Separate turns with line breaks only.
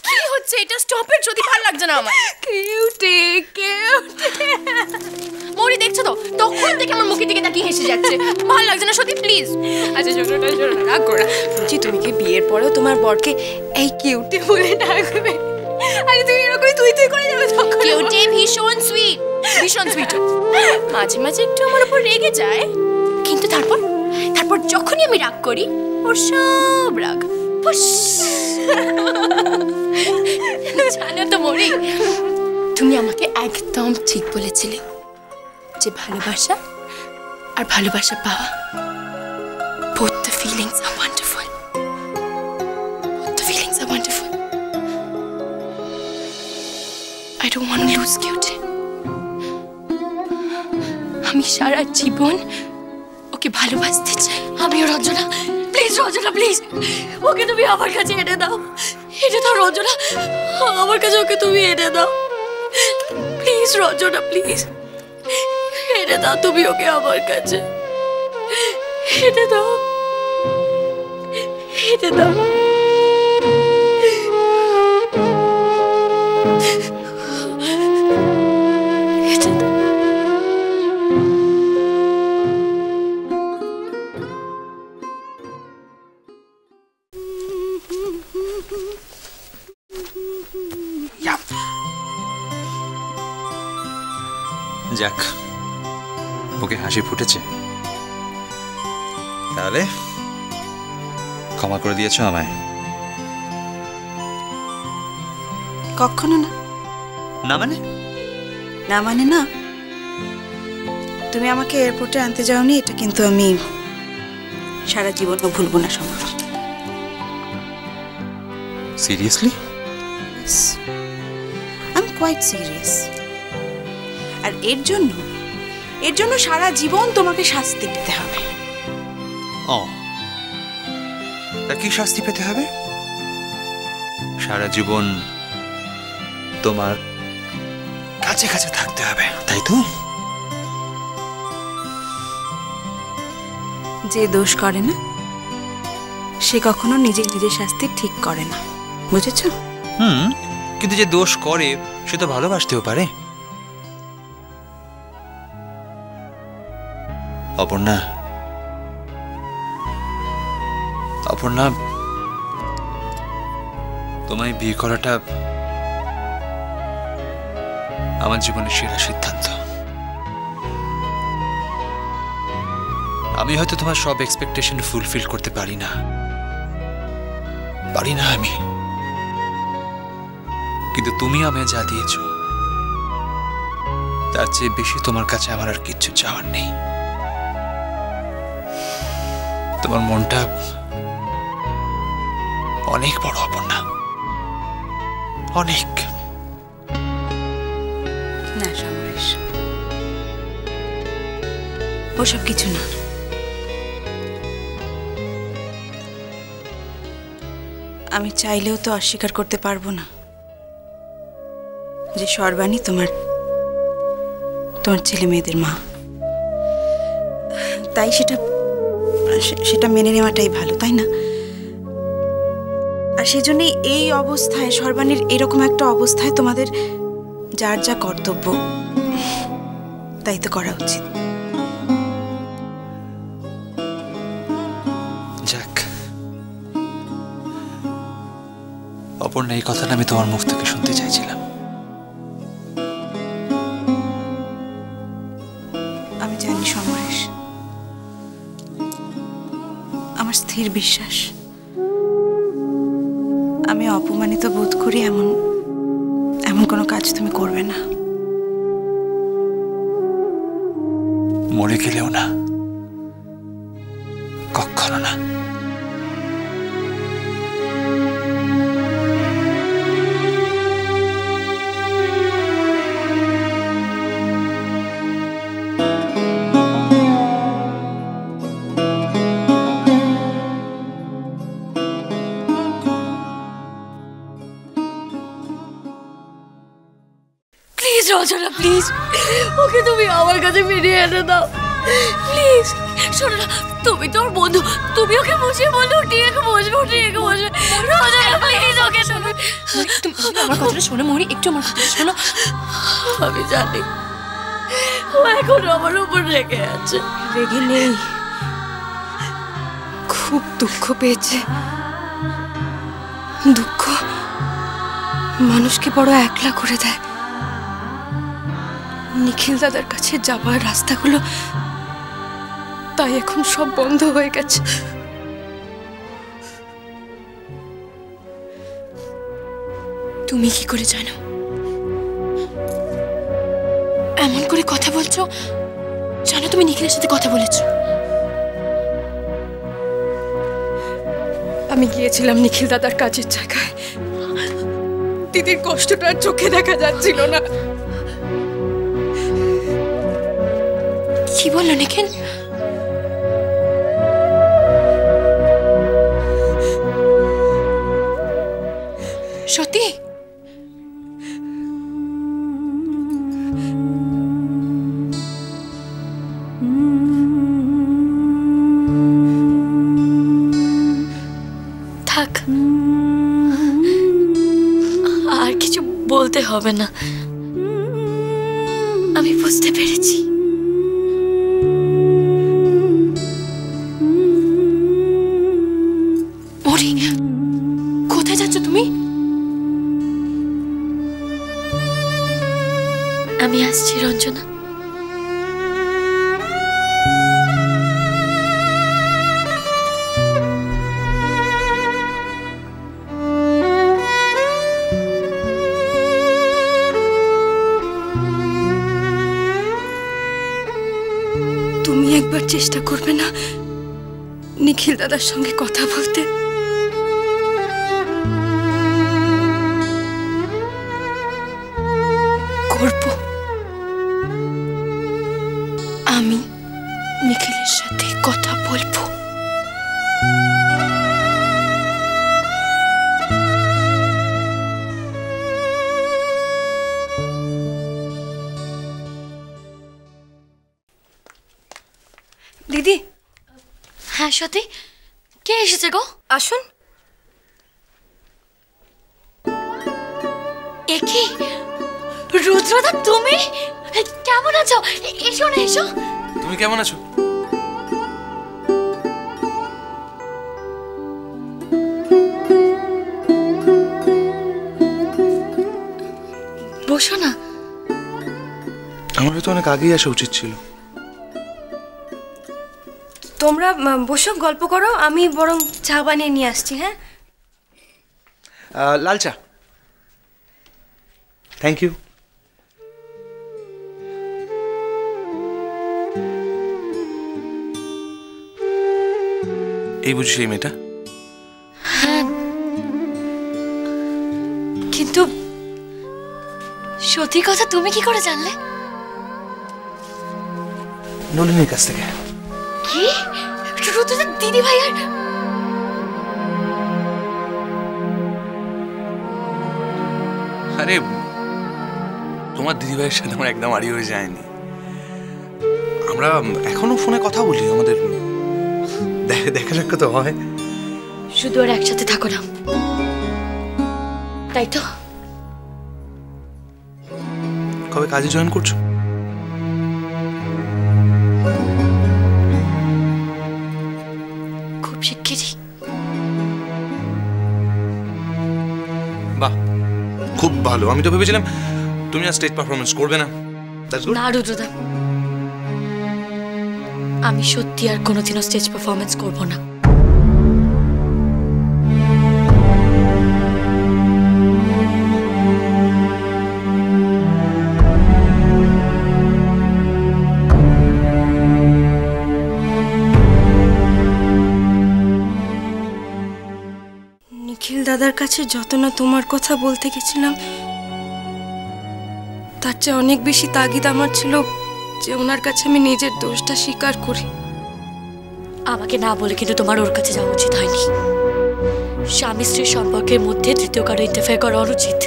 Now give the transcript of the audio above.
কি হচ্ছে এটা? স্টপ ইট, যদি ভালো লাগছে না আমার।
কিউটে কিউটে
মরি দেখছো তো, তখন থেকে আমার মুখের দিকে তাকিয়ে হেসে যাচ্ছে। ভালো লাগছে না সত্যি, প্লিজ।
আচ্ছা শোনো না, রাগ করো। বলছি তুমি কি বিয়ের পরেও তোমার বরকে এই কিউটে বলে ডাকবে? আরে তুমি এরকমই তুই তুই করে যাবে তখন।
কিউটে ভীষণ সুইট, ভীষণ সুইট। মাঝে মাঝে একটু আমার উপর রেগে যায়, কিন্তু তারপর যখনই আমি রাগ করি ওর সব রাগ ফুস। জানো তো মরি, তুমি আমাকে একদম ঠিক বলেছিলে যে ভালোবাসা আর ভালোবাসা পাওয়া, both the feelings are wonderful. Both the feelings are wonderful. I don't want to lose Kyuti. আমি সারা জীবন ওকে ভালোবাসতে চাই। আমিও রঞ্জনা, প্লিজ রঞ্জনা প্লিজ, ওকে তুমি আমার কাছে এনে দাও। এনে দাও রঞ্জনা, আমার কাছে ওকে তুমি এনে দাও প্লিজ রঞ্জনা, প্লিজ এনে দাও তুমি ওকে আমার কাছে। এনে দাও, এনে দাও।
যাক, ওকে হাসি ফুটেছে, তাহলে ক্ষমা করে দিয়েছো আমায়?
কখনো না।
না মানে?
না মানে না, তুমি আমাকে এয়ারপোর্টে আনতে যাওনি, এটা কিন্তু আমি সারা জীবনও ভুলবো না Samar.
Seriously?
I am quite serious. আর এর জন্য সারা জীবন তোমাকে শাস্তি পেতে হবে।
ও, তা কি শাস্তি পেতে হবে? সারা জীবন তোমার কাছে কাছে থাকতে হবে, তাই তো?
যে দোষ করে না সে কখনো নিজের শাস্তি ঠিক করে না, বুঝেছো?
কিন্তু যে দোষ করে সে তো ভালোবাসতেও পারে। অপর্ণা, অপর্ণা, তোমায় বিয়ে করাটা আমার জীবনের সেরা সিদ্ধান্ত। আমি হয়তো তোমার সব এক্সপেকটেশন ফুলফিল করতে পারি না আমি, কিন্তু তুমি আমায় যা দিয়েছো তার চেয়ে বেশি তোমার কাছে আমার আর কিচ্ছু চাওয়ার নেই। তোমার মনটা অনেক বড় অপর্ণা, অনেক।
না সমরেশ, ওসব কিছু না। আমি চাইলেও তো অস্বীকার করতে পারবো না যে সর্বাণী তোমার ছেলে মেয়েদের মা। তাই সেটা মেনে নেওয়াটাই ভালো, তাই না? আর সেই জন্যই এই অবস্থায়, সর্বাণীর এরকম একটা অবস্থায় তোমাদের যার যা কর্তব্য তাই তো করা উচিত।
যাক অপর্ণা, এই কথাটা আমি তোমার মুখ থেকে শুনতে চাইছিলাম।
আমি জানি সমরেশ, আমার স্থির বিশ্বাস আমি অপমানিত বোধ করি এমন কোনো কাজ তুমি করবে না।
মরে গেলেও না, কখনো না।
প্লিজ রচনা, প্লিজ ওকে তুমি আমার কাছে ফিরিয়ে এনে দাও প্লিজ। শোনো না, তুমি তোর বন্ধু, তুমি ওকে বুঝিয়ে বলো টিয়াকে বসবে, টিয়াকে বসবে। রোজনা প্লিজ ওকে শোনো।
তুমি আমার কথাটা শোনো মৌরি, একটু আমার কথা শোনো।
আমি জানি ও এখন আমার উপর রেগে আছে।
রেগে নেই, খুব দুঃখ পেয়েছে। দুঃখ মানুষকে বড় একলা করে দেয়। নিখিল দাদার কাছে যাবার রাস্তাগুলো তাই এখন সব বন্ধ হয়ে গেছে। তুমি কি করে জানো? এমন করে কথা বলছো, জানো তুমি নিখিলের সাথে কথা বলেছো? আমি গিয়েছিলাম নিখিল দাদার কাজের জায়গায়। দিদির কষ্টটা আর চোখে দেখা যাচ্ছিল না। কি বললো নিখিল? সত্যি?
থাক, আর কিছু বলতে হবে না, আমি বুঝতে পেরেছি।
মৌরি, কোথায় যাচ্ছ তুমি?
আমি আসছি রঞ্জনা।
তুমি একবার চেষ্টা করবে না নিখিল দাদার সঙ্গে কথা বলতে? করব। আমি নিখিলের সাথে কথা বলবো। দিদি,
হ্যাঁ সত্যি, কে এসেছে গো?
আসুন।
এ কি রুদ্রদা, তুমি কেমন আছো? এসো না, এসো।
তুমি কেমন আছো?
বসো না।
আমার হয়তো অনেক আগেই আসা উচিত ছিল।
তোমরা বসো, গল্প করো, আমি বরং চা বানিয়ে নিয়ে আসছি। হ্যাঁ,
লাল চা। Thank you. এই বুঝি সেই মেয়েটা?
হ্যাঁ, কিন্তু সত্যি কথা তুমি কি করে জানলে?
নলিনীর কাছ থেকে।
কি রুদ্রদা দিদি ভাই? আর
আরে তোমার দিদিভাইয়ের সাথে আমার একদম আড়ি হয়ে যায়নি। আমরা এখনো ফোনে কথা বলি, আমাদের দেখা সাক্ষাৎ তো হয়।
শুধু আর একসাথে থাকো না, তাই তো?
কবে কাজে জয়েন করছো?
খুব শিগগিরই।
বাহ, খুব ভালো। আমি তো ভেবেছিলাম তুমি আর স্টেজ পারফরমেন্স করবে না।
না রুদ্রদা, আমি সত্যি আর কোনোদিনও স্টেজ পারফরমেন্স করব না।
নিখিল দাদার কাছে যত না তোমার কথা বলতে গেছিলাম, তার চেয়ে অনেক বেশি তাগিদ আমার ছিল যে ওনার কাছে আমি নিজের দোষটা স্বীকার করি।
আমাকে না বলে কিন্তু তোমার ওর কাছে যাওয়া উচিত হয়নি। স্বামী স্ত্রীর সম্পর্কের মধ্যে তৃতীয় কারো ইন্টারফেয়ার করা অনুচিত।